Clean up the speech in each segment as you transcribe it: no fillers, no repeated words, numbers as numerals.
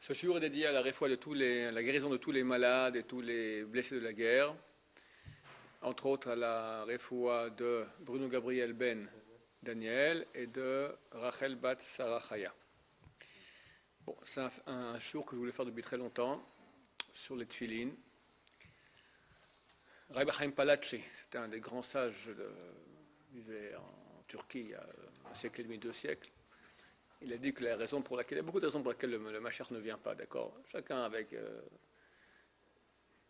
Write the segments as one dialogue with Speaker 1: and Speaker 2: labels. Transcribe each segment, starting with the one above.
Speaker 1: Ce shiur est dédié à la réfoua de à la guérison de tous les malades et tous les blessés de la guerre, entre autres à la réfoua de Bruno Gabriel Ben Daniel et de Rachel Bat Sarachaya. Bon, c'est un shiur que je voulais faire depuis très longtemps sur les tfilines. Rabbi Chaim Palachי, c'était un des grands sages vivait en Turquie il y a un siècle et demi, 2 siècles. Il a dit que la raison pour laquelle, il y a beaucoup de raisons pour lesquelles le Mashiach ne vient pas, d'accord? Chacun avec.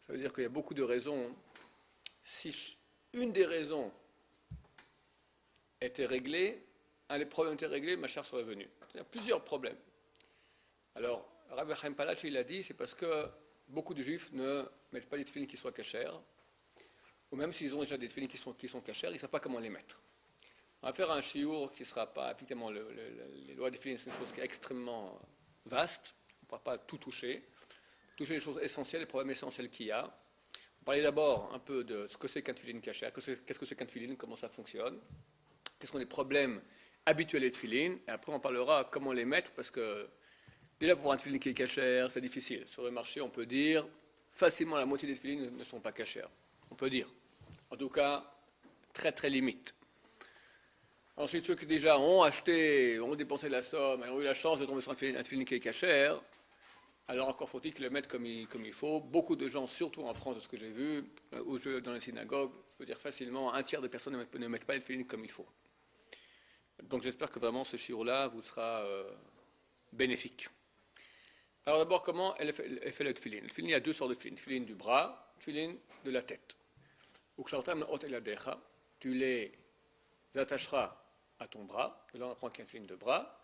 Speaker 1: Ça veut dire qu'il y a beaucoup de raisons. Si une des raisons était réglée, un des problèmes était réglé, le Mashiach serait venu. Il y a plusieurs problèmes. Alors, Rabbi Chaim Palachí, il a dit, c'est parce que beaucoup de juifs ne mettent pas des tefilines qui soient cachères, ou même s'ils ont déjà des tefilines qui sont cachères, ils ne savent pas comment les mettre. On va faire un shiur qui ne sera pas, effectivement, les lois des tefilines, c'est une chose qui est extrêmement vaste, on ne pourra pas tout toucher les choses essentielles, les problèmes essentiels qu'il y a. On va parler d'abord un peu de ce que c'est qu'un tefilin cachère, qu'est-ce que c'est qu'un tefilin, comment ça fonctionne, quels sont les problèmes habituels des tefilin, et après on parlera comment les mettre, parce que déjà pour un tefilin qui est cachère, c'est difficile. Sur le marché, on peut dire, facilement la moitié des tefilin ne sont pas cachères. On peut dire. En tout cas, très très limite. Ensuite, ceux qui déjà ont acheté, ont dépensé la somme, et ont eu la chance de tomber sur un tefilin qui est cachère, alors encore faut-il qu'ils le mettent comme il faut. Beaucoup de gens, surtout en France, de ce que j'ai vu, dans les synagogues, je peux dire facilement, un tiers des personnes ne mettent pas les tefilin comme il faut. Donc j'espère que vraiment ce shiur-là vous sera bénéfique. Alors d'abord, comment elle fait le tefilin? Le tefilin, il y a deux sortes de tefilin. Le tefilin du bras, le tefilin de la tête. Tu les attacheras à ton bras. Et là, on apprend qu'il y a un tefilin de bras.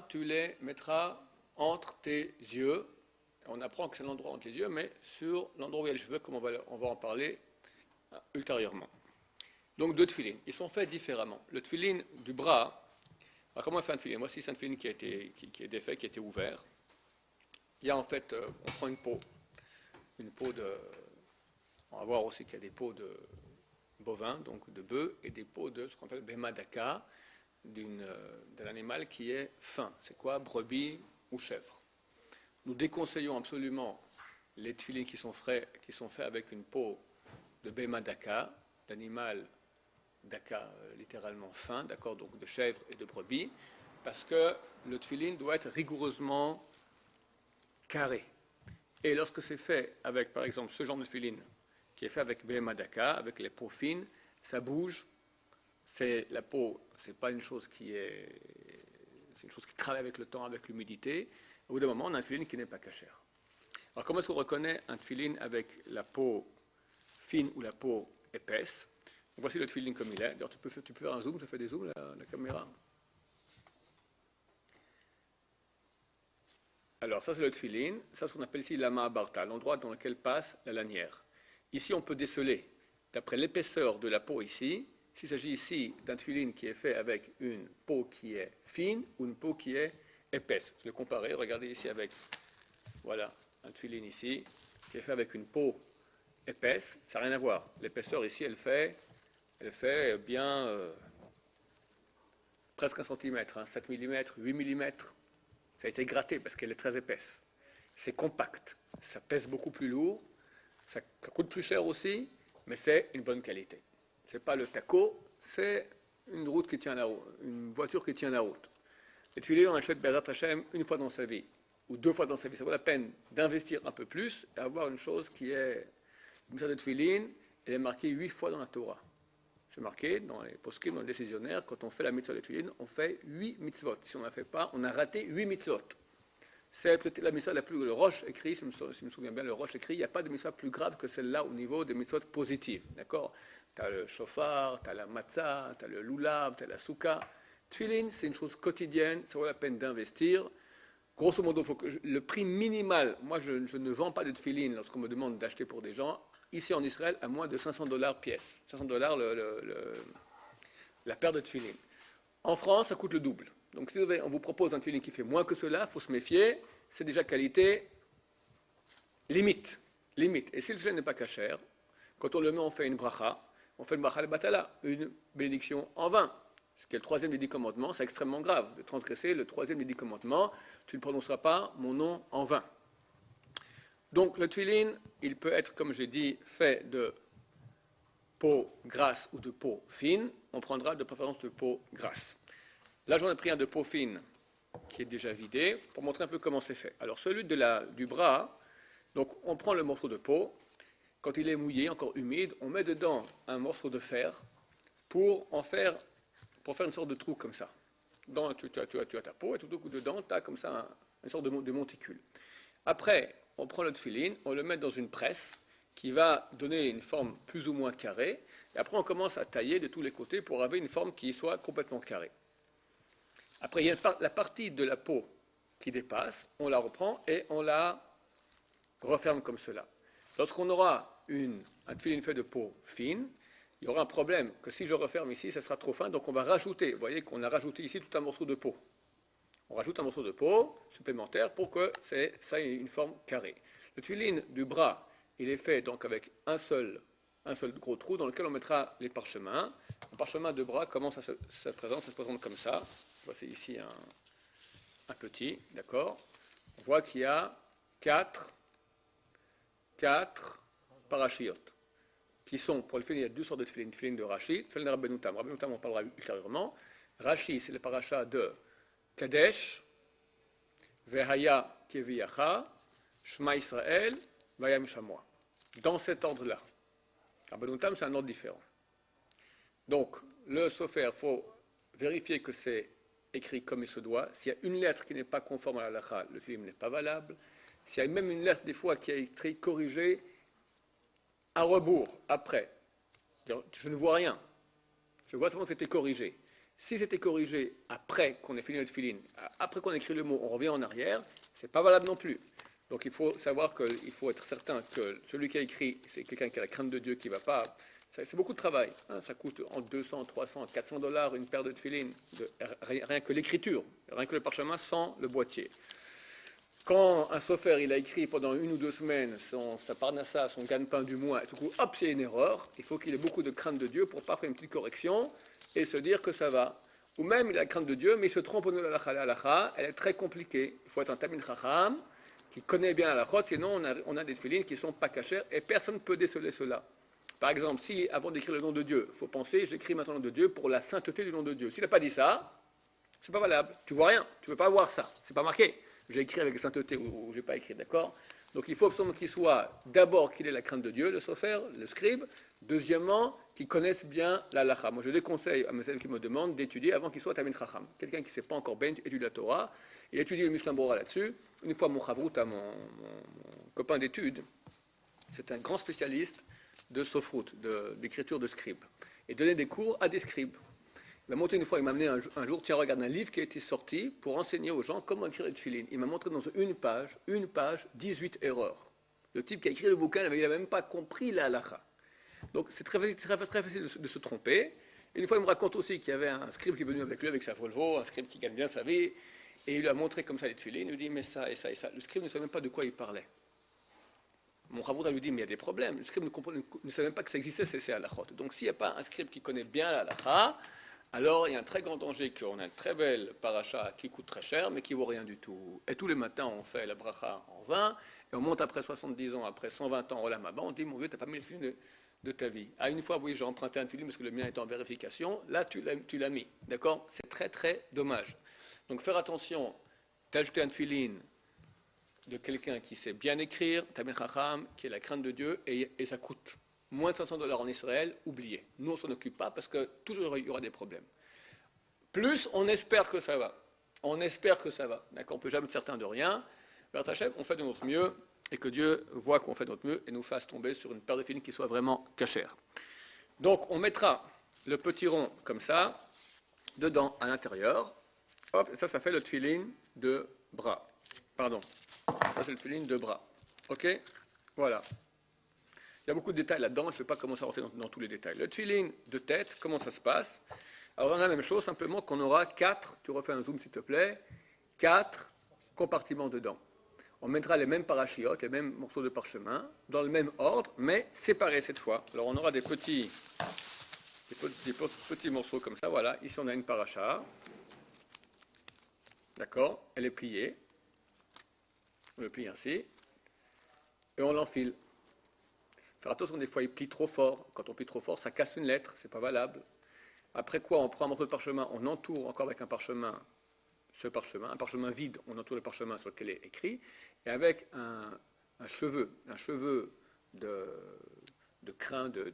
Speaker 1: Tu les mettras entre tes yeux. On apprend que c'est l'endroit entre les yeux, mais sur l'endroit où il y a les cheveux, comme on va en parler ultérieurement. Donc deux tefilin. Ils sont faits différemment. Le tefilin du bras, alors comment on fait un tefilin? Voici c'est un tefilin qui est défait, qui a été ouvert. Il y a en fait, on prend une peau de. On va voir aussi qu'il y a des peaux de bovins, donc de bœufs, et des peaux de ce qu'on appelle bemadaka, d'un animal qui est fin. C'est quoi? Brebis ou chèvre. Nous déconseillons absolument les tefilines qui sont faits avec une peau de bemadaka, d'animal daka, littéralement fin, d'accord, donc de chèvre et de brebis, parce que le tefilin doit être rigoureusement carré. Et lorsque c'est fait avec, par exemple, ce genre de tefilin, qui est fait avec bemadaka, avec les peaux fines, ça bouge. La peau, c'est pas une chose c'est une chose qui travaille avec le temps, avec l'humidité. Au bout d'un moment, on a un tefilin qui n'est pas cachère. Alors, comment est-ce qu'on reconnaît un tefilin avec la peau fine ou la peau épaisse? Donc, voici le tefilin comme il est. D'ailleurs, tu peux faire un zoom, ça fait des zooms, la caméra. Alors, ça c'est le tefilin. Ça, c'est ce qu'on appelle ici la ma'abarta, l'endroit dans lequel passe la lanière. Ici, on peut déceler, d'après l'épaisseur de la peau ici, s'il s'agit ici d'un tefilin qui est fait avec une peau qui est fine ou une peau qui est épaisse. Je vais comparer, regardez ici avec, voilà, un tefilin ici, qui est fait avec une peau épaisse, ça n'a rien à voir. L'épaisseur ici, elle fait bien presque 1 cm, 7 mm, 8 mm. Ça a été gratté parce qu'elle est très épaisse. C'est compact, ça pèse beaucoup plus lourd, ça coûte plus cher aussi, mais c'est une bonne qualité. Ce n'est pas le taco, c'est une voiture qui tient la route. Les tefilin, on achète Bezrat Hashem une fois dans sa vie, ou 2 fois dans sa vie. Ça vaut la peine d'investir un peu plus et avoir une chose qui est. Une mitzvah de tefilin, elle est marquée 8 fois dans la Torah. C'est marqué dans les poskim, dans les décisionnaires, quand on fait la mitzvah de tefilin, on fait 8 mitzvot. Si on ne la fait pas, on a raté 8 mitzvot. C'est peut-être la mitzvah la plus. Le Roche écrit, si je me souviens bien, le Roche écrit, il n'y a pas de mitzvah plus grave que celle-là au niveau des mitzvot positives. D'accord? Tu as le shofar, tu as la matzah, tu as le lulav, tu as la souka. Tefilin, c'est une chose quotidienne, ça vaut la peine d'investir. Grosso modo, le prix minimal, moi je ne vends pas de tefilin lorsqu'on me demande d'acheter pour des gens, ici en Israël, à moins de $500 pièce. $500 la paire de tefilin. En France, ça coûte le double. Donc si on vous propose un tefilin qui fait moins que cela, il faut se méfier, c'est déjà qualité limite. Et si le tefilin n'est pas cachère, quand on le met, on fait une bracha, on fait une bracha al-batala, une bénédiction en vain. ce qui est le troisième des 10 commandements, c'est extrêmement grave de transgresser le troisième des 10 commandements. Tu ne prononceras pas mon nom en vain. Donc le tefillin, il peut être, comme j'ai dit, fait de peau grasse ou de peau fine. On prendra de préférence de peau grasse. Là, j'en ai pris un de peau fine qui est déjà vidé pour montrer un peu comment c'est fait. Alors celui du bras, donc on prend le morceau de peau. Quand il est mouillé, encore humide, on met dedans un morceau de fer pour faire une sorte de trou comme ça. Tu as ta peau et tout au coup dedans, tu as comme ça une sorte de monticule. Après, on prend le tefillin, on le met dans une presse qui va donner une forme plus ou moins carrée. Et après, on commence à tailler de tous les côtés pour avoir une forme qui soit complètement carrée. Après, il y a la partie de la peau qui dépasse, on la reprend et on la referme comme cela. Lorsqu'on aura un tefillin fait de peau fine, il y aura un problème que si je referme ici, ça sera trop fin, donc on va rajouter, vous voyez qu'on a rajouté ici tout un morceau de peau. On rajoute un morceau de peau supplémentaire pour que ça ait une forme carrée. Le tefillin du bras, il est fait donc avec un seul gros trou dans lequel on mettra les parchemins. Le parchemin de bras, comment ça se présente comme ça. Voici ici un petit, d'accord. On voit qu'il y a quatre parachiotes qui sont, pour le tefillin, il y a deux sortes de tefillin. Tefillin de Rashi, tefillin de Rabbeinu Tam. Rabbeinu Tam, on parlera ultérieurement. Rashi, c'est le paracha de Kadesh, Vehaya Keviyacha, Shema Israël, Vayam Shamoa. Dans cet ordre-là. Rabbeinu Tam, c'est un ordre différent. Donc, le sofer, il faut vérifier que c'est écrit comme il se doit. S'il y a une lettre qui n'est pas conforme à la halakha, le film n'est pas valable. S'il y a même une lettre, des fois, qui a été corrigée à rebours, après, je ne vois rien. Je vois seulement que c'était corrigé. Si c'était corrigé après qu'on ait fini le tefillin, après qu'on ait écrit le mot, on revient en arrière, ce n'est pas valable non plus. Donc il faut savoir qu'il faut être certain que celui qui a écrit, c'est quelqu'un qui a la crainte de Dieu, qui ne va pas... C'est beaucoup de travail. Hein, ça coûte entre 200, 300, 400 dollars une paire de tefillin, rien que l'écriture, rien que le parchemin sans le boîtier. Quand un sofer il a écrit pendant 1 ou 2 semaines sa parnassa, son gagne-pain du mois, et tout coup, hop, c'est une erreur, il faut qu'il ait beaucoup de crainte de Dieu pour pas faire une petite correction et se dire que ça va. Ou même il a la crainte de Dieu, mais il se trompe au nom de la halakha, elle est très compliquée. Il faut être un tamid chacham qui connaît bien la halakha, sinon on a des tefillin qui ne sont pas cachers et personne ne peut déceler cela. Par exemple, si avant d'écrire le nom de Dieu, il faut penser, j'écris maintenant le nom de Dieu pour la sainteté du nom de Dieu. S'il n'a pas dit ça, c'est pas valable. Tu vois rien, tu ne peux pas voir ça, c'est pas marqué. J'ai écrit avec sainteté ou j'ai pas écrit, d'accord? Donc il faut absolument qu'il soit, d'abord qu'il ait la crainte de Dieu, le sofer, le scribe, deuxièmement, qu'il connaisse bien la halakha. Moi je déconseille à mes élèves qui me demandent d'étudier avant qu'il soit tamid chacham. Quelqu'un qui ne sait pas encore bien étudier la Torah, il étudie le Mishnah Bora là-dessus. Une fois mon chavrout, mon copain d'études, c'est un grand spécialiste de sofrout, d'écriture de scribe, et donnait des cours à des scribes. Il m'a montré une fois, il m'a amené un jour, tiens, regarde un livre qui a été sorti pour enseigner aux gens comment écrire les tefillin. Il m'a montré dans une page, 18 erreurs. Le type qui a écrit le bouquin, il n'avait même pas compris la halakha. Donc c'est très facile de se tromper. Et une fois, il me raconte aussi qu'il y avait un scribe qui est venu avec lui, avec sa Volvo, un scribe qui gagne bien sa vie, et il lui a montré comme ça les tefillin. Il lui dit, mais ça et ça et ça. Le scribe ne savait même pas de quoi il parlait. Mon Ravouda lui dit, mais il y a des problèmes. Le scribe ne savait même pas que ça existait, c'est halachot. Donc s'il n'y a pas un scribe qui connaît bien la halakha, alors il y a un très grand danger qu'on a une très belle paracha qui coûte très cher, mais qui ne vaut rien du tout. Et tous les matins, on fait la bracha en vain, et on monte après 70 ans, après 120 ans, au Lamaba, on dit, mon Dieu, tu n'as pas mis le film de ta vie. Ah, une fois, oui, j'ai emprunté un film parce que le mien est en vérification, là, tu l'as mis. D'accord? C'est très, très dommage. Donc faire attention, t'ajouter un tefillin de quelqu'un qui sait bien écrire, tamid chacham, qui a la crainte de Dieu, et ça coûte moins de 500 dollars en Israël, oubliez. Nous, on ne s'en occupe pas parce que toujours il y aura des problèmes. Plus, on espère que ça va. On espère que ça va. D'accord? On ne peut jamais être certain de rien. Vers Hachem, on fait de notre mieux et que Dieu voit qu'on fait de notre mieux et nous fasse tomber sur une paire de tefillin qui soit vraiment cachère. Donc, on mettra le petit rond comme ça, dedans, à l'intérieur. Hop, ça fait le tefillin de bras. Pardon. Ça, c'est le tefillin de bras. OK? Voilà. Il y a beaucoup de détails là-dedans, je ne vais pas commencer à rentrer dans tous les détails. Le tefillin de tête, comment ça se passe? Alors on a la même chose, simplement qu'on aura 4, tu refais un zoom s'il te plaît, 4 compartiments dedans. On mettra les mêmes parachiotes, les mêmes morceaux de parchemin, dans le même ordre, mais séparés cette fois. Alors on aura des petits petits morceaux comme ça, voilà. Ici, on a une paracha. D'accord? Elle est pliée. On le plie ainsi. Et on l'enfile. Faire attention, des fois, il plie trop fort. Quand on plie trop fort, ça casse une lettre. C'est pas valable. Après quoi, on prend un morceau de parchemin, on entoure encore avec un parchemin un parchemin vide, on entoure le parchemin sur lequel est écrit, et avec un cheveu de crin de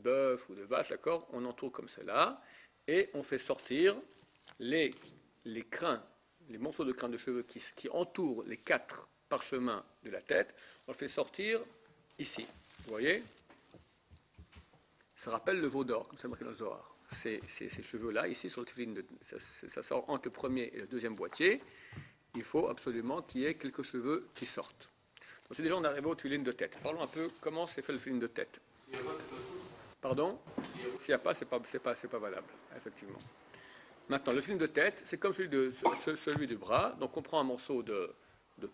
Speaker 1: bœuf ou de vache, d'accord, on entoure comme cela, et on fait sortir les crins, les morceaux de crin de cheveux qui entourent les 4 parchemins de la tête, on le fait sortir ici. Vous voyez? Ça rappelle le veau d'or, comme c'est marqué dans le Zohar. Ces cheveux-là, ici, sur le tefillin, ça sort entre le premier et le deuxième boîtier. Il faut absolument qu'il y ait quelques cheveux qui sortent. Donc, déjà, on arrive au tefillin de tête. Parlons un peu comment c'est fait le tefillin de tête. Pardon? S'il n'y a pas, c'est pas valable, effectivement. Maintenant, le tefillin de tête, c'est comme celui du bras. Donc, on prend un morceau de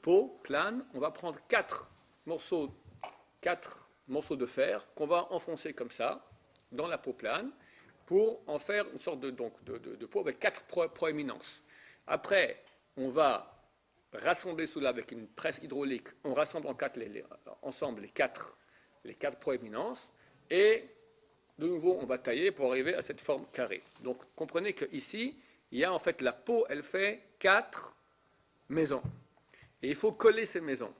Speaker 1: peau plane. On va prendre 4 morceaux de fer qu'on va enfoncer comme ça dans la peau plane pour en faire une sorte de peau avec 4 proéminences. Après, on va rassembler cela avec une presse hydraulique. On rassemble ensemble les quatre proéminences et de nouveau, on va tailler pour arriver à cette forme carrée. Donc, comprenez qu'ici, il y a en fait la peau, elle fait 4 maisons. Et il faut coller ces maisons.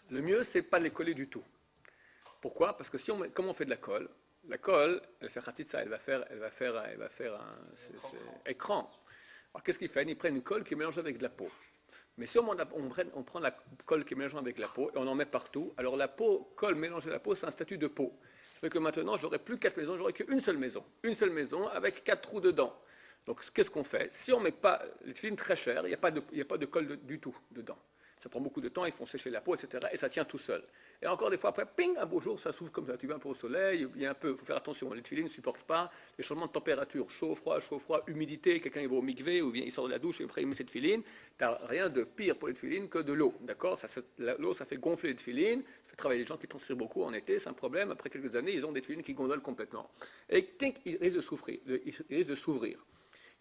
Speaker 1: Le mieux, c'est pas de les coller du tout. Pourquoi? Parce que comment on fait de la colle, elle fait khatitsa, elle va faire un écran. Alors qu'est-ce qu'ils prennent? Ils prennent une colle qui est mélangée avec de la peau. Mais si on prend la colle qui est mélangée avec la peau et on en met partout, alors la colle mélangée à la peau, c'est un statut de peau. Ça fait que maintenant, j'aurai plus 4 maisons, j'aurai qu'une seule maison. Une seule maison avec 4 trous dedans. Donc qu'est-ce qu'on fait? Si on ne met pas les films très chers, il n'y a pas de colle du tout dedans. Ça prend beaucoup de temps, ils font sécher la peau, etc. Et ça tient tout seul. Et encore des fois, après, ping, un beau jour, ça s'ouvre comme ça. Tu vas un peu au soleil, il faut faire attention. Les tefilines ne supportent pas les changements de température. Chaud, froid, humidité. Quelqu'un il va au mikvé ou bien il sort de la douche et après il met cette tefilines. Tu n'as rien de pire pour les tefilines que de l'eau. D'accord? L'eau, ça fait gonfler les tefilines. Ça fait travailler les gens qui transpirent beaucoup en été. C'est un problème. Après quelques années, ils ont des tefilines qui gondolent complètement. Et ils risquent de s'ouvrir.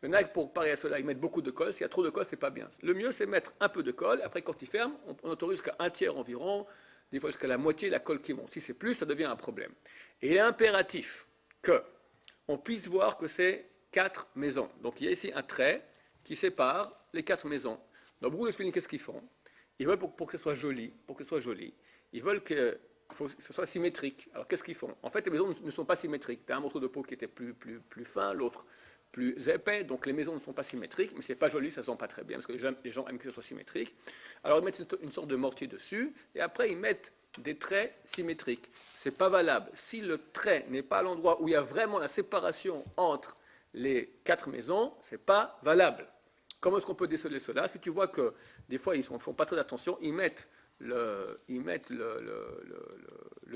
Speaker 1: Il y en a pour parer à cela, ils mettent beaucoup de colle. S'il y a trop de colle, c'est pas bien. Le mieux, c'est mettre un peu de colle. Après, quand ils ferment, on autorise jusqu'à un tiers environ, des fois jusqu'à la moitié la colle qui monte. Si c'est plus, ça devient un problème. Et il est impératif qu'on puisse voir que c'est 4 maisons. Donc il y a ici un trait qui sépare les 4 maisons. Dans beaucoup de films, qu'est-ce qu'ils font? Ils veulent pour que ce soit joli, ils veulent que ce soit symétrique. Alors qu'est-ce qu'ils font? En fait, les maisons ne sont pas symétriques. Tu as un morceau de peau qui était plus fin, l'autre plus épais, donc les maisons ne sont pas symétriques, mais c'est pas joli, ça ne se sent pas très bien, parce que les gens aiment que ce soit symétrique. Alors ils mettent une sorte de mortier dessus, et après ils mettent des traits symétriques. C'est pas valable. Si le trait n'est pas à l'endroit où il y a vraiment la séparation entre les 4 maisons, c'est pas valable. Comment est-ce qu'on peut déceler cela? Si tu vois que des fois ils ne font pas très attention, ils mettent le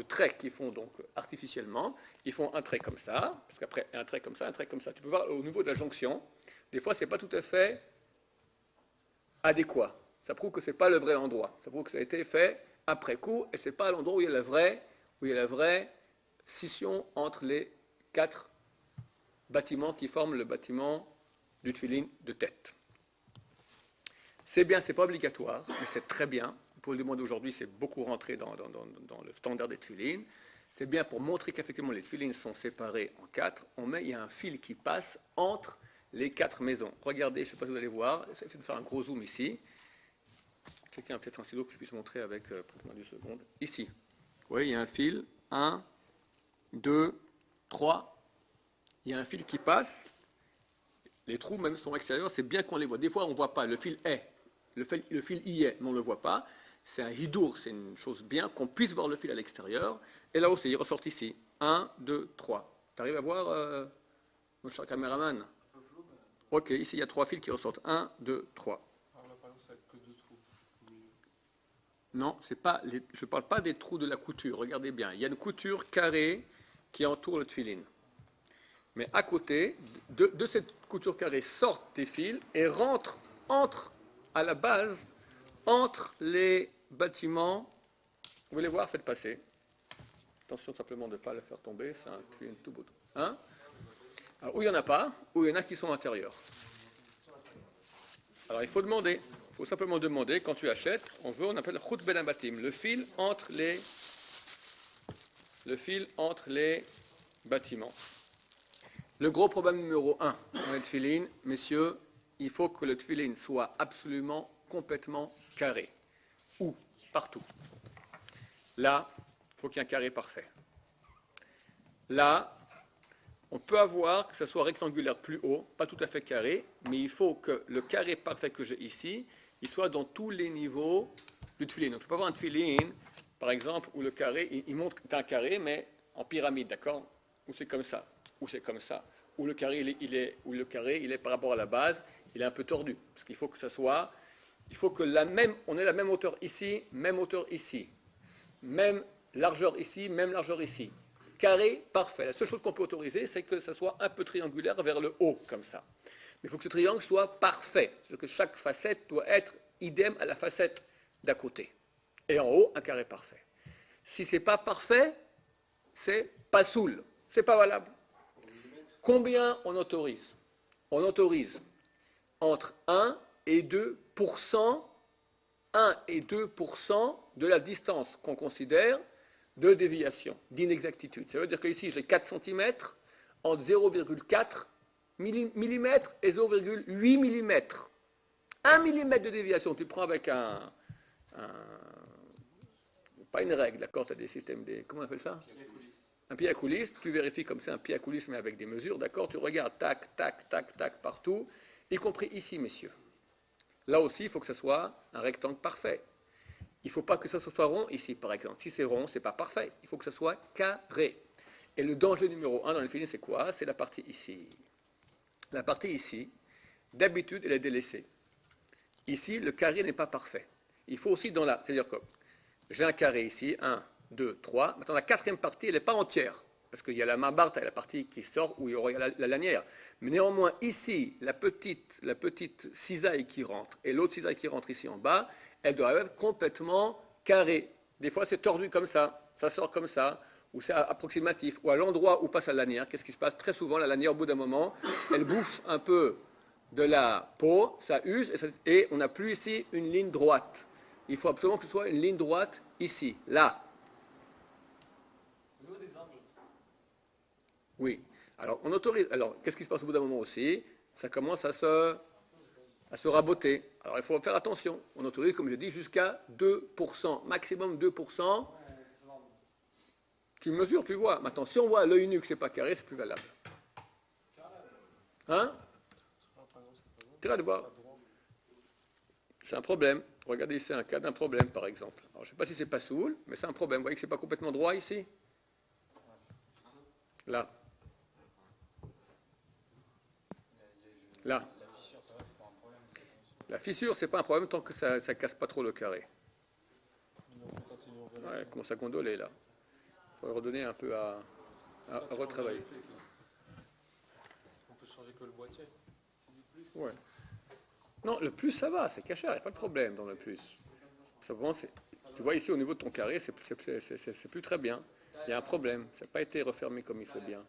Speaker 1: trait qu'ils font donc artificiellement, ils font un trait comme ça, parce qu'après un trait comme ça, un trait comme ça. Tu peux voir au niveau de la jonction, des fois c'est pas tout à fait adéquat. Ça prouve que c'est pas le vrai endroit. Ça prouve que ça a été fait après coup et c'est pas l'endroit où il y a la vraie scission entre les 4 bâtiments qui forment le bâtiment du tefillin de tête. C'est bien, c'est pas obligatoire, mais c'est très bien. Pour le monde d'aujourd'hui, c'est beaucoup rentré dans le standard des tefillin. C'est bien pour montrer qu'effectivement les tefillin sont séparés en 4. Il y a un fil qui passe entre les 4 maisons. Regardez, je ne sais pas si vous allez voir, essayez de faire un gros zoom ici. Quelqu'un a peut-être un stylo que je puisse montrer avec pratiquement 2 secondes. Ici, vous voyez, il y a un fil, 1, 2, 3. Il y a un fil qui passe. Les trous même sont extérieurs, c'est bien qu'on les voit. Des fois, on ne voit pas, le fil y est, mais on ne le voit pas. C'est un hidour, c'est une chose bien qu'on puisse voir le fil à l'extérieur. Et là aussi, il ressort ici. 1, 2, 3. Tu arrives à voir, mon cher caméraman? Ok, ici il y a 3 fils qui ressortent. 1, 2, 3.
Speaker 2: Alors là, par exemple, ça va être que 2 trous.
Speaker 1: Non, je ne parle pas des trous de la couture. Regardez bien. Il y a une couture carrée qui entoure le tefillin. Mais à côté de cette couture carrée sortent des fils et rentrent à la base, entre les bâtiments. Vous voulez voir, faites passer. Attention simplement de ne pas le faire tomber, c'est un tefillin tout beau. Hein? Alors, ou il n'y en a pas, ou il y en a qui sont intérieurs. Alors il faut demander, il faut simplement demander, quand tu achètes, on appelle Khut Ben Abatim, le fil entre les bâtiments. Le gros problème numéro 1 dans les tefilines, messieurs, il faut que le tefilin soit absolument, complètement carré. Où? Partout. Là, il faut qu'il y ait un carré parfait. Là, on peut avoir que ce soit rectangulaire plus haut, pas tout à fait carré, mais il faut que le carré parfait que j'ai ici, il soit dans tous les niveaux du tefilin. Donc, je peux avoir un tefilin, par exemple, où le carré, il montre que c'est un carré, mais en pyramide, d'accord? Ou c'est comme ça, ou c'est comme ça. Où le carré, il est par rapport à la base, il est un peu tordu. Parce qu'il faut que ça soit, il faut que on ait la même hauteur ici, même largeur ici, même largeur ici. Carré, parfait. La seule chose qu'on peut autoriser, c'est que ça soit un peu triangulaire vers le haut, comme ça. Mais il faut que ce triangle soit parfait. C'est-à-dire que chaque facette doit être idem à la facette d'à côté. Et en haut, un carré parfait. Si ce n'est pas parfait, c'est pas soul. C'est pas valable. Combien on autorise? On autorise entre 1 et 2%, 1 et 2% de la distance qu'on considère de déviation, d'inexactitude. Ça veut dire qu'ici, j'ai 4 cm entre 0,4 mm et 0,8 mm. 1 mm de déviation, tu prends avec pas une règle, d'accord, tu as des systèmes, comment on appelle ça? Un pied à coulisse, tu vérifies comme c'est un pied à coulisse, mais avec des mesures, d'accord, tu regardes, tac, tac, tac, tac, partout, y compris ici, messieurs. Là aussi, il faut que ce soit un rectangle parfait. Il ne faut pas que ça soit rond ici, par exemple. Si c'est rond, ce n'est pas parfait. Il faut que ce soit carré. Et le danger numéro 1 dans le tefilin, c'est quoi? C'est la partie ici. La partie ici, d'habitude, elle est délaissée. Ici, le carré n'est pas parfait. Il faut aussi dans la... C'est-à-dire que j'ai un carré ici, 1, 2, 3. Maintenant, la quatrième partie, elle n'est pas entière. Parce qu'il y a la mambarte et la partie qui sort où il y aura la lanière. Mais néanmoins, ici, la petite cisaille qui rentre et l'autre cisaille qui rentre ici en bas, elle doit être complètement carrée. Des fois, c'est tordu comme ça sort comme ça, ou c'est approximatif, ou à l'endroit où passe la lanière. Qu'est-ce qui se passe? Très souvent, la lanière, au bout d'un moment, elle bouffe un peu de la peau, ça use, et on n'a plus ici une ligne droite. Il faut absolument que ce soit une ligne droite ici, là. Oui. Alors, on autorise. Alors, qu'est-ce qui se passe au bout d'un moment aussi? Ça commence à se raboter. Alors, il faut faire attention. On autorise, comme je dis, jusqu'à 2%, maximum 2%. Tu mesures, tu vois. Maintenant, si on voit à l'œil nu que ce n'est pas carré, c'est plus valable. Hein? Tu vas de voir. C'est un problème. Regardez, c'est un cas d'un problème, par exemple. Alors, je ne sais pas si c'est pas soul, mais c'est un problème. Vous voyez que ce n'est pas complètement droit ici? Là. Là. La fissure, c'est pas un problème tant que ça ne casse pas trop le carré. Ouais, commence à gondoler là. Il faut redonner un peu à retravailler.
Speaker 2: On peut changer que le boîtier.
Speaker 1: Ouais. Non, le plus ça va, c'est caché, il n'y a pas de problème dans le plus. Simplement, tu vois ici au niveau de ton carré, c'est plus très bien. Il y a un problème, ça n'a pas été refermé comme il faut bien.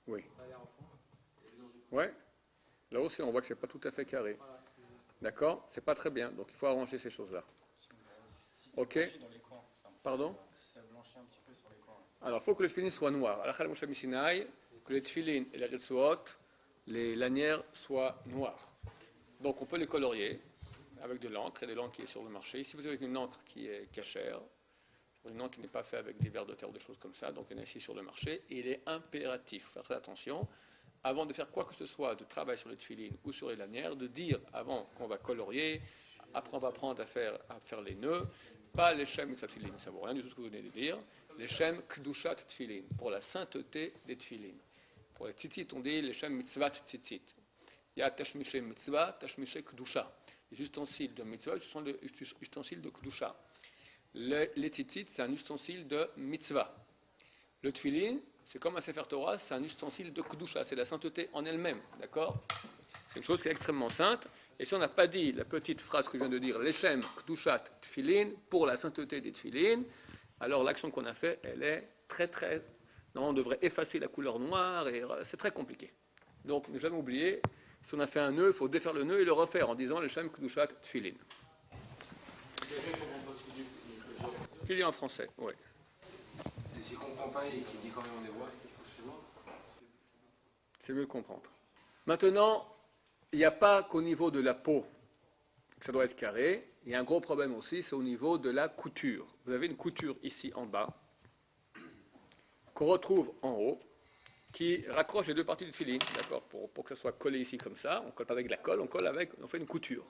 Speaker 1: Oui. Ouais. Là aussi, on voit que c'est pas tout à fait carré. D'accord? C'est pas très bien, donc il faut arranger ces choses-là. Ok? Pardon? Alors, il faut que le tefilin soit noir. Alors, que les tefilin et les retsuot, les lanières soient noires. Donc, on peut les colorier avec de l'encre, et de l'encre qui est sur le marché. Ici, vous avez une encre qui est cachère, une encre qui n'est pas faite avec des vers de terre ou des choses comme ça, donc il y en a ici sur le marché, et il est impératif, faire très attention, avant de faire quoi que ce soit de travail sur les tefilines ou sur les lanières, de dire avant qu'on va colorier, après on va apprendre à faire les nœuds, pas les shem mitzvah tefilin, ça ne vaut rien du tout ce que vous venez de dire, les shem kdushat tefilin, pour la sainteté des tefilin. Pour les tzitzit, on dit les shem mitzvah tzitzit. Il y a tashmiche mitzvah, tashmiche kdusha. Les ustensiles de mitzvah sont des ustensiles de kdusha. Les tzitzit, c'est un ustensile de mitzvah. Le tefilin, c'est comme un sefer Torah, c'est un ustensile de kdusha, c'est la sainteté en elle-même, d'accord? C'est une chose qui est extrêmement sainte. Et si on n'a pas dit la petite phrase que je viens de dire, Leshem kdushat tefilin, pour la sainteté des tefilin, alors l'action qu'on a faite, elle est très très Non, on devrait effacer la couleur noire, et c'est très compliqué. Donc, ne jamais oublier, si on a fait un nœud, il faut défaire le nœud et le refaire en disant le Shem Kedushat Tfilin. Qu'il y a en français, oui.
Speaker 3: Et s'il ne comprend pas et qu'il dit quand même des voix, il faut suivre.
Speaker 1: C'est mieux de comprendre. Maintenant, il n'y a pas qu'au niveau de la peau que ça doit être carré. Il y a un gros problème aussi, c'est au niveau de la couture. Vous avez une couture ici en bas, qu'on retrouve en haut, qui raccroche les deux parties du filine, d'accord, pour que ça soit collé ici comme ça. On ne colle pas avec de la colle, on fait une couture.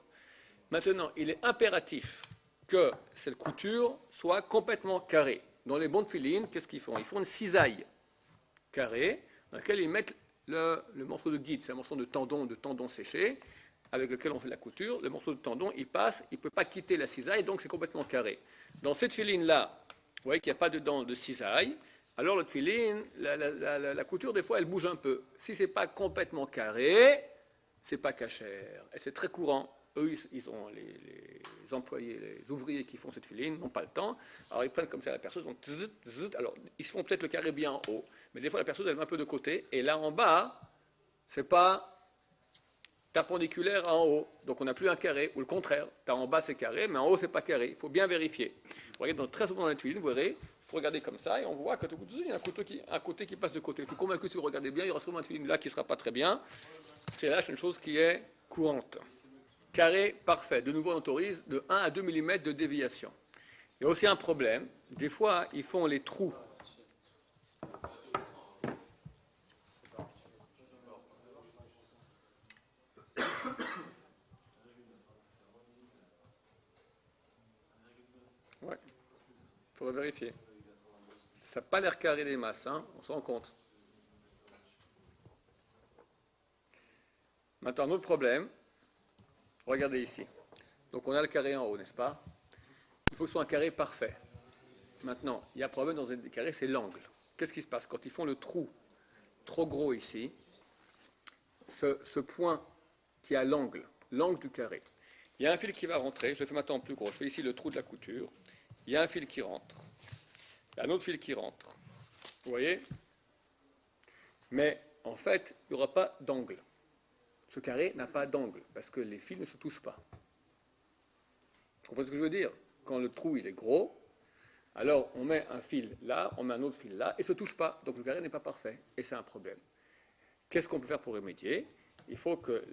Speaker 1: Maintenant, il est impératif que cette couture soit complètement carrée. Dans les bons de filine, qu'est-ce qu'ils font? Ils font une cisaille carrée dans laquelle ils mettent le morceau de guide, c'est un morceau de tendon séché, avec lequel on fait la couture. Le morceau de tendon, il passe, il ne peut pas quitter la cisaille, donc c'est complètement carré. Dans cette filine-là, vous voyez qu'il n'y a pas dedans de cisaille, alors le filine, la couture, des fois, elle bouge un peu. Si ce n'est pas complètement carré, ce n'est pas cachère. Et c'est très courant. Eux, ils ont les employés, les ouvriers qui font cette filine, n'ont pas le temps. Alors ils prennent comme ça la perceuse, alors ils font peut-être le carré bien en haut, mais des fois la perceuse elle met un peu de côté, et là en bas, c'est pas perpendiculaire à en haut, donc on n'a plus un carré, ou le contraire, en bas c'est carré, mais en haut c'est pas carré, il faut bien vérifier. Vous voyez, très souvent dans les tuiles, vous verrez, il faut regarder comme ça, et on voit qu'il y a un côté qui passe de côté. Je suis convaincu que si vous regardez bien, il y aura souvent une tuile là qui ne sera pas très bien. C'est là une chose qui est courante. Carré parfait. De nouveau, on autorise de 1 à 2 mm de déviation. Il y a aussi un problème. Des fois, ils font les trous. Ouais. Il faudrait vérifier. Ça n'a pas l'air carré des masses, hein, on se rend compte. Maintenant, un autre problème. Regardez ici. Donc on a le carré en haut, n'est-ce pas? Il faut que ce soit un carré parfait. Maintenant, il y a un problème dans un carré, c'est l'angle. Qu'est-ce qui se passe? Quand ils font le trou trop gros ici, ce point qui a l'angle du carré, il y a un fil qui va rentrer, je le fais maintenant en plus gros, je fais ici le trou de la couture, il y a un fil qui rentre, il y a un autre fil qui rentre, vous voyez? Mais en fait, il n'y aura pas d'angle. Ce carré n'a pas d'angle, parce que les fils ne se touchent pas. Vous comprenez ce que je veux dire? Quand le trou il est gros, alors on met un fil là, on met un autre fil là, et ne se touche pas. Donc le carré n'est pas parfait, et c'est un problème. Qu'est-ce qu'on peut faire pour remédier? Il faut que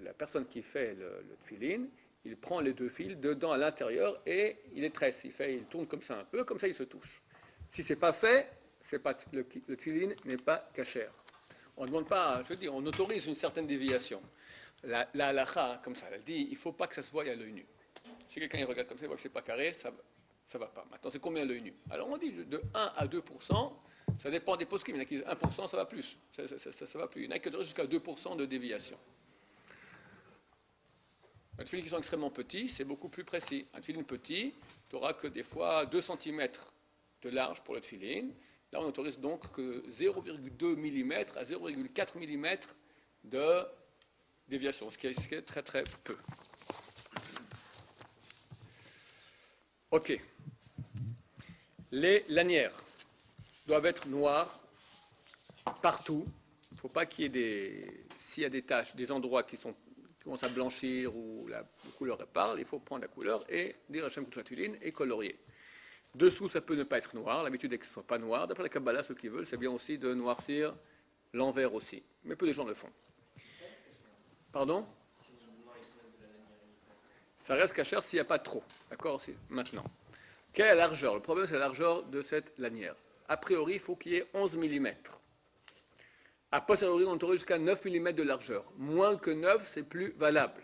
Speaker 1: la personne qui fait le filine, il prend les deux fils dedans à l'intérieur et il les tresse. Il tourne comme ça un peu, comme ça il se touche. Si ce n'est pas fait, le filine n'est pas cachère. On ne demande pas, je dis, on autorise une certaine déviation. La halakha, comme ça, elle dit, il ne faut pas que ça se voie à l'œil nu. Si quelqu'un regarde comme ça, il voit que ce n'est pas carré, ça ne va pas. Maintenant, c'est combien l'œil nu? Alors on dit de 1 à 2%, ça dépend des poskim. Il y en a qui disent 1%, ça va plus. Ça va plus. Il n'y en a que jusqu'à 2% de déviation. Un filine qui sont extrêmement petits, c'est beaucoup plus précis. Un filine petit, tu n'auras que des fois 2 cm de large pour le filine. Là, on autorise donc que 0,2 mm à 0,4 mm de déviation, ce qui est très très peu. Ok. Les lanières doivent être noires partout. Il ne faut pas qu'il y ait s'il y a des taches, des endroits qui commencent à blanchir ou la couleur parle, il faut prendre la couleur et dire Hachem Kutchatulin et colorier. Dessous, ça peut ne pas être noir. L'habitude est que ce ne soit pas noir. D'après la Kabbalah, ceux qui veulent, c'est bien aussi de noircir l'envers aussi. Mais peu de gens le font. Pardon? Ça reste cachère s'il n'y a pas trop. D'accord? Maintenant. Quelle est la largeur? Le problème, c'est la largeur de cette lanière. A priori, il faut qu'il y ait 11 mm. A posteriori, on autorise jusqu'à 9 mm de largeur. Moins que 9, c'est plus valable.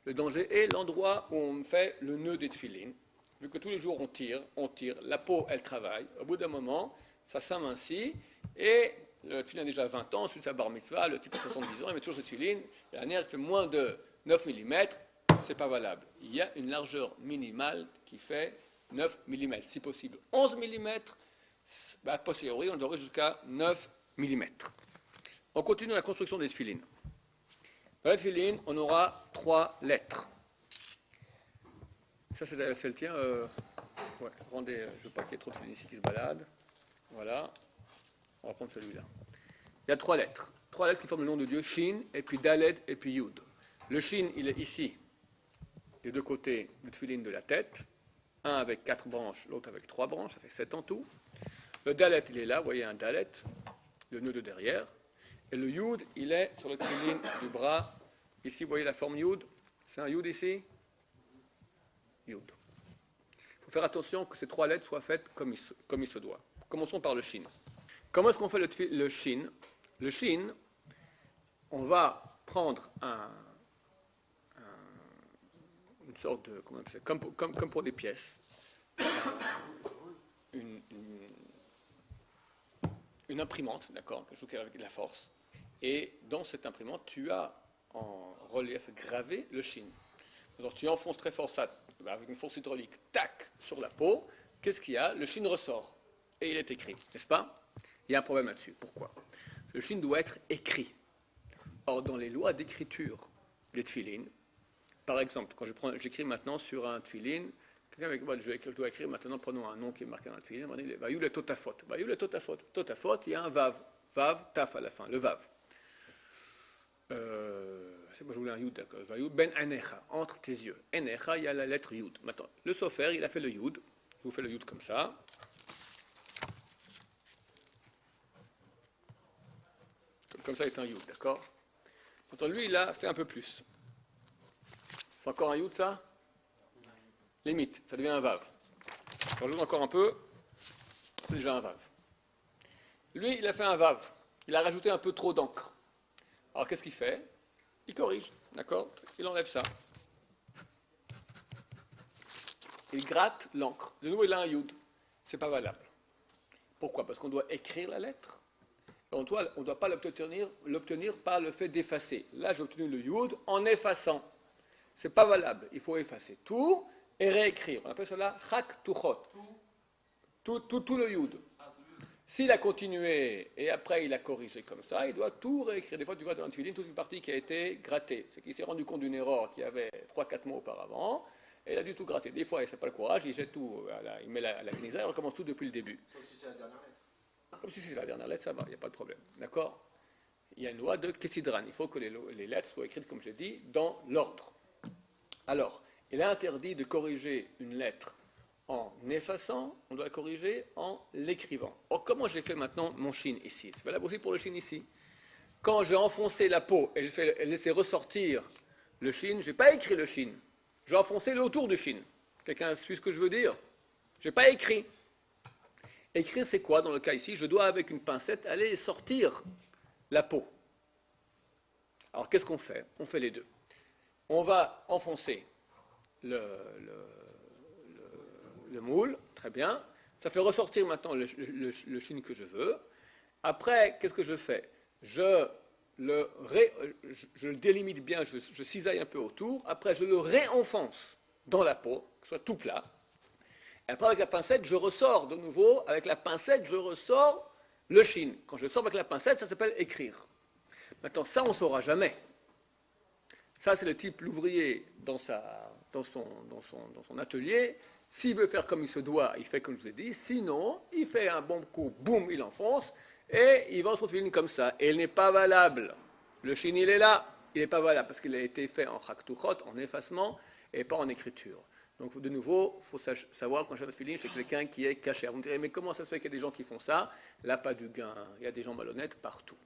Speaker 1: Le danger est l'endroit où on fait le nœud des tefilines. Vu que tous les jours on tire, la peau elle travaille, au bout d'un moment, ça s'amincit, et le tefilin a déjà 20 ans, ensuite sa bar mitzvah, le type a 70 ans, il met toujours cette tefilin, la lanière fait moins de 9 mm, c'est pas valable. Il y a une largeur minimale qui fait 9 mm, si possible 11 mm, a posteriori on aurait jusqu'à 9 mm. On continue la construction des tefilines. Dans la tefilin, on aura 3 lettres. Ça, c'est le tien. Ouais, rendez, je ne veux pas qu'il y ait trop de filles ici qui se baladent. Voilà. On va prendre celui-là. Il y a 3 lettres. 3 lettres qui forment le nom de Dieu, Shin, et puis Dalet, et puis Yud. Le Shin, il est ici, des deux côtés du tefilin de la tête. Un avec 4 branches, l'autre avec 3 branches, ça fait 7 en tout. Le Dalet, il est là, vous voyez un Dalet, le nœud de derrière. Et le Yud, il est sur le tefilin du bras. Ici, vous voyez la forme Yud. C'est un Yud ici. Yud. Il faut faire attention que ces 3 lettres soient faites comme il se doit. Commençons par le Shin. Comment est-ce qu'on fait le Shin? Le Shin, on va prendre une sorte de, comment on appelle ça, comme pour des pièces, une imprimante, d'accord, quelque chose qui est avec de la force. Et dans cette imprimante, tu as en relief gravé le Shin. Alors tu enfonces très fort ça avec une force hydraulique, tac, sur la peau. Qu'est-ce qu'il y a? Le Shin ressort. Et il est écrit, n'est-ce pas? Il y a un problème là-dessus. Pourquoi? Le Shin doit être écrit. Or, dans les lois d'écriture des tefilin, par exemple, quand j'écris maintenant sur un tefilin, quelqu'un avec moi, je dois écrire maintenant, prenons un nom qui est marqué dans le tefilin, on dit Vayou le totafot. Vayou le totafot. Totafot, il y a un vav. Vav, taf à la fin, le vav. C'est moi je voulais un yud, d'accord. Vayou ben anecha, entre tes yeux. Anecha, il y a la lettre yud. Maintenant, le sofer, il a fait le yud. Je vous fais le yud comme ça. Comme ça, il est un yud, d'accord. Maintenant, lui, il a fait un peu plus. C'est encore un yud, ça? Limite, ça devient un vav. Je rajoute encore un peu, c'est déjà un vav. Lui, il a fait un vav. Il a rajouté un peu trop d'encre. Alors, qu'est-ce qu'il fait? Il corrige, d'accord? Il enlève ça. Il gratte l'encre. De nouveau, il a un yud. C'est pas valable. Pourquoi? Parce qu'on doit écrire la lettre. On ne doit pas l'obtenir par le fait d'effacer. Là, j'ai obtenu le yud en effaçant. C'est pas valable. Il faut effacer tout et réécrire. On appelle cela chak tuchot. Tout le yud. S'il a continué et après il a corrigé comme ça, il doit tout réécrire. Des fois, tu vois dans le tefilin, toute une partie qui a été grattée. C'est qu'il s'est rendu compte d'une erreur qu'il y avait 3-4 mois auparavant et il a dû tout gratter. Des fois, il n'a pas le courage, il jette tout, il met la gnisa et il recommence tout depuis le début.
Speaker 3: Sauf si c'est la dernière lettre.
Speaker 1: Comme si c'est la dernière lettre, ça va, il n'y a pas de problème. D'accord? Il y a une loi de Kessidran. Il faut que les lettres soient écrites, comme j'ai dit, dans l'ordre. Alors, il est interdit de corriger une lettre en effaçant, on doit la corriger en l'écrivant. Or, comment j'ai fait maintenant mon shin ici? C'est valable aussi pour le shin ici. Quand j'ai enfoncé la peau et j'ai laissé ressortir le shin, je n'ai pas écrit le shin. J'ai enfoncé le autour du shin. Quelqu'un suit ce que je veux dire? Je n'ai pas écrit. Écrire, c'est quoi dans le cas ici? Je dois, avec une pincette, aller sortir la peau. Alors, qu'est-ce qu'on fait? On fait les deux. On va enfoncer le moule, très bien. Ça fait ressortir maintenant le shin que je veux. Après, qu'est-ce que je fais? Je le délimite bien, je cisaille un peu autour. Après, je le réenfonce dans la peau, que ce soit tout plat. Et après, avec la pincette, je ressors de nouveau. Avec la pincette, je ressors le shin. Quand je sors avec la pincette, ça s'appelle écrire. Maintenant, ça, on ne saura jamais. Ça, c'est le type, l'ouvrier, dans son atelier. S'il veut faire comme il se doit, il fait comme je vous ai dit. Sinon, il fait un bon coup, boum, il enfonce, et il vend son tefilin comme ça. Et il n'est pas valable. Le shin, il est là. Il n'est pas valable parce qu'il a été fait en chaktuchot, en effacement, et pas en écriture. Donc, de nouveau, il faut savoir, quand j'ai un tefilin, c'est quelqu'un qui est caché. Vous me direz, mais comment ça se fait qu'il y a des gens qui font ça? Là, pas du gain. Il y a des gens malhonnêtes partout.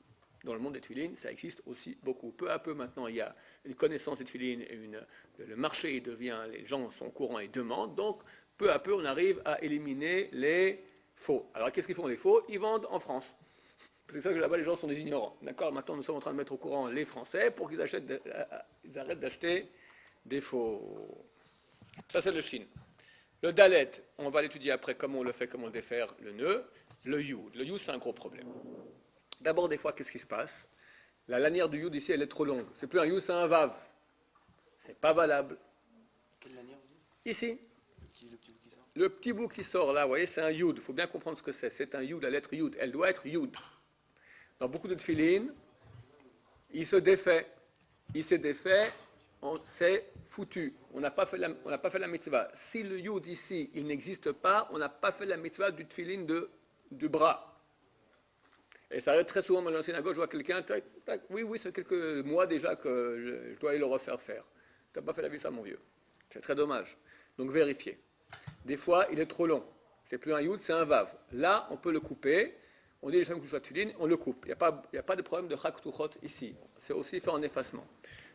Speaker 1: Dans le monde des tefilin, ça existe aussi beaucoup. Peu à peu, maintenant, il y a une connaissance des tefilin, le marché devient, les gens sont au courant et demandent. Donc, peu à peu, on arrive à éliminer les faux. Alors, qu'est-ce qu'ils font les faux? Ils vendent en France. C'est ça que là-bas, les gens sont des ignorants. D'accord? Maintenant, nous sommes en train de mettre au courant les Français pour qu'ils arrêtent d'acheter des faux. Ça, c'est le shin. Le dalet, on va l'étudier après, comment on le fait, comment défaire le nœud. Le yud. Le yud, c'est un gros problème. D'abord, des fois, qu'est-ce qui se passe? La lanière du yud ici, elle est trop longue. C'est plus un yud, c'est un vav. C'est pas valable.
Speaker 3: Quelle lanière vous dites?
Speaker 1: Ici,
Speaker 3: Le petit bout qui sort?
Speaker 1: le petit bout qui sort là, vous voyez, c'est un yud. Il faut bien comprendre ce que c'est. C'est un yud, la lettre yud. Elle doit être yud. Dans beaucoup de tefilin, il se défait. Il s'est défait, c'est foutu. On n'a pas fait la mitzvah. Si le yud ici, il n'existe pas, on n'a pas fait la mitzvah du tefilin du bras. Et ça arrive très souvent dans la synagogue, je vois quelqu'un, tac, tac, oui, oui, ça fait quelques mois déjà que je dois aller le refaire faire. Tu n'as pas fait la vie ça, mon vieux. C'est très dommage. Donc vérifiez. Des fois, il est trop long. C'est plus un yud, c'est un vav. Là, on peut le couper. On dit les Shem Kedushat Tfilin, on le coupe. Il n'y a pas de problème de chak tuchot ici. C'est aussi fait en effacement.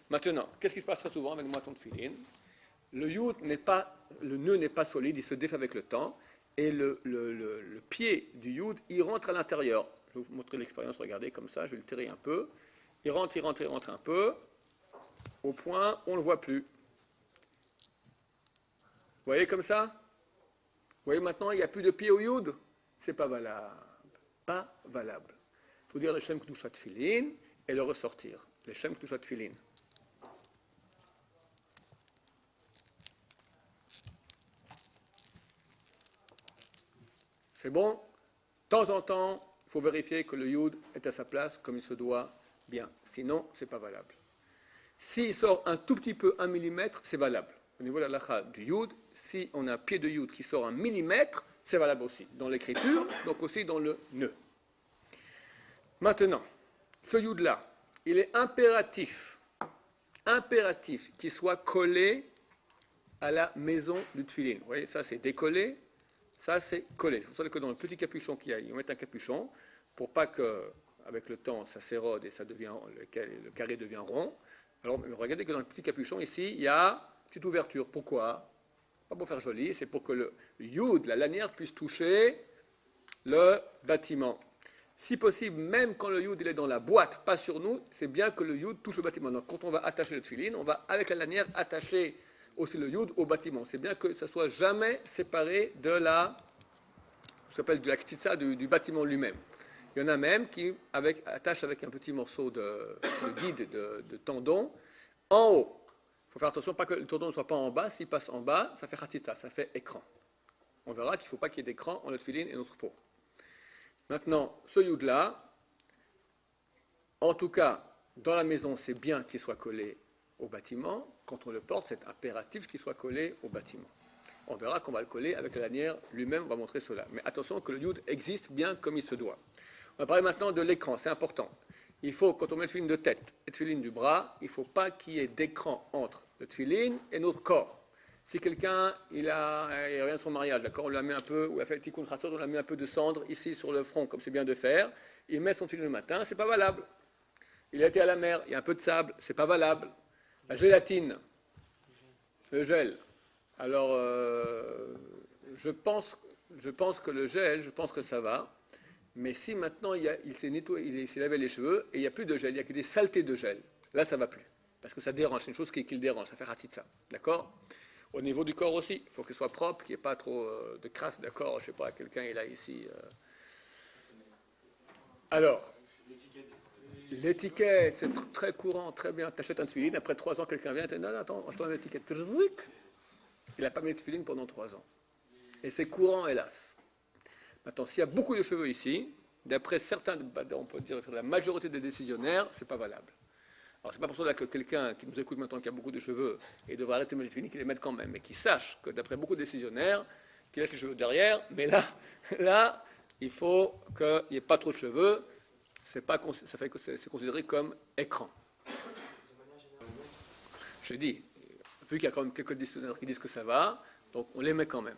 Speaker 1: Maintenant, qu'est-ce qui se passe très souvent avec moi ton tfilin? Le yud n'est pas, le nœud n'est pas solide, il se défait avec le temps, et le pied du yud, il rentre à l'intérieur. Je vais vous montrer l'expérience, regardez comme ça, je vais le tirer un peu. Il rentre un peu, au point où on ne le voit plus. Vous voyez comme ça? Vous voyez maintenant, il n'y a plus de pied au yud? C'est pas valable. Pas valable. Il faut dire le Shem Kedushat Tfilin et le ressortir. Le Shem Kedushat Tfilin. C'est bon? De temps en temps, il faut vérifier que le yud est à sa place comme il se doit bien. Sinon, ce n'est pas valable. S'il sort un tout petit peu, 1 millimètre, c'est valable. Au niveau de la lacha du yud, si on a un pied de yud qui sort 1 millimètre, c'est valable aussi. Dans l'écriture, donc aussi dans le nœud. Maintenant, ce yud-là, il est impératif qu'il soit collé à la maison du tfilin. Vous voyez, ça c'est décollé. Ça, c'est collé. C'est pour ça que dans le petit capuchon qu'il y a, ils mettent un capuchon pour pas que, avec le temps, ça s'érode et le carré devient rond. Alors, regardez que dans le petit capuchon, ici, il y a une petite ouverture. Pourquoi? Pas pour faire joli, c'est pour que le yud, la lanière, puisse toucher le bâtiment. Si possible, même quand le yud il est dans la boîte, pas sur nous, c'est bien que le yud touche le bâtiment. Donc, quand on va attacher le tfilin, on va, avec la lanière, attacher aussi le yud au bâtiment. C'est bien que ça soit jamais séparé de ce qu'on appelle de la ktitsa du bâtiment lui-même. Il y en a même qui attachent avec un petit morceau de guide, de tendon, en haut. Il faut faire attention, pas que le tendon ne soit pas en bas. S'il passe en bas, ça fait ktitsa, ça fait écran. On verra qu'il ne faut pas qu'il y ait d'écran entre notre tfilin et notre peau. Maintenant, ce yud-là, en tout cas, dans la maison, c'est bien qu'il soit collé au bâtiment. Quand on le porte, c'est impératif qu'il soit collé au bâtiment. On verra qu'on va le coller avec la lanière lui-même, on va montrer cela. Mais attention que le yud existe bien comme il se doit. On va parler maintenant de l'écran, c'est important. Il faut, quand on met le tfilin de tête et le tfilin du bras, il ne faut pas qu'il y ait d'écran entre le tfilin et notre corps. Si quelqu'un, il revient de son mariage, d'accord, on lui a mis un peu, ou il a fait le tikkun chatzot, on lui a mis un peu de cendre ici sur le front, comme c'est bien de faire, il met son tfilin le matin, c'est pas valable. Il a été à la mer, il y a un peu de sable, c'est pas valable. La gélatine, le gel. Alors, je pense que le gel, je pense que ça va. Mais si maintenant il s'est nettoyé, il s'est lavé les cheveux et il n'y a plus de gel, il n'y a que des saletés de gel, là ça ne va plus. Parce que ça dérange, c'est une chose qui le dérange, ça fait ratitsa. D'accord? Au niveau du corps aussi, il faut qu'il soit propre, qu'il n'y ait pas trop de crasse, d'accord? Je ne sais pas, quelqu'un est là ici. Alors, l'étiquette, c'est très courant, très bien. Tu achètes un tfilin, après 3 ans, quelqu'un vient et te dit non, attends, je te donne l'étiquette. Il n'a pas mis de tfilin pendant 3 ans. Et c'est courant, hélas. Maintenant, s'il y a beaucoup de cheveux ici, d'après certains, on peut dire que la majorité des décisionnaires, ce n'est pas valable. Alors, ce n'est pas pour cela que quelqu'un qui nous écoute maintenant, qui a beaucoup de cheveux, et devrait arrêter de mettre les tfilin, qu'il les mette quand même, mais qui sache que d'après beaucoup de décisionnaires, qu'il laisse les cheveux derrière, mais là, il faut qu'il n'y ait pas trop de cheveux. C'est considéré comme écran. Je dis, vu qu'il y a quand même quelques décisionnaires qui disent que ça va, donc on les met quand même.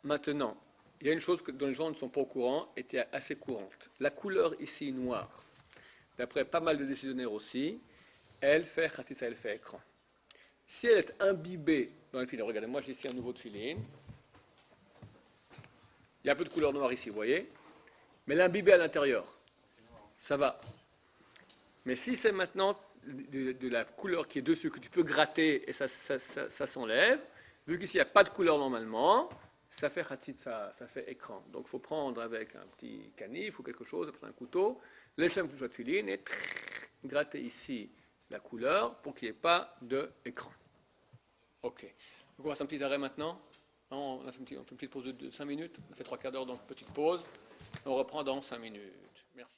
Speaker 1: Maintenant, il y a une chose dont les gens ne sont pas au courant et qui est assez courante. La couleur ici noire, d'après pas mal de décisionnaires aussi, elle fait khatitsa, elle fait écran. Si elle est imbibée dans le filin, regardez, moi j'ai ici un nouveau tfilin. Il y a un peu de couleur noire ici, vous voyez, mais elle est imbibée à l'intérieur. Ça va. Mais si c'est maintenant de la couleur qui est dessus, que tu peux gratter et ça s'enlève, vu qu'ici il n'y a pas de couleur normalement, ça fait khatitsa, ça fait écran. Donc il faut prendre avec un petit canif ou quelque chose, après un couteau, le Shem Kedushat Tfilin et gratter ici la couleur pour qu'il n'y ait pas d'écran. Ok. Donc on va faire un petit arrêt maintenant. On fait une petite pause de 5 minutes. On fait 3/4 d'heure, donc petite pause. On reprend dans 5 minutes. Merci.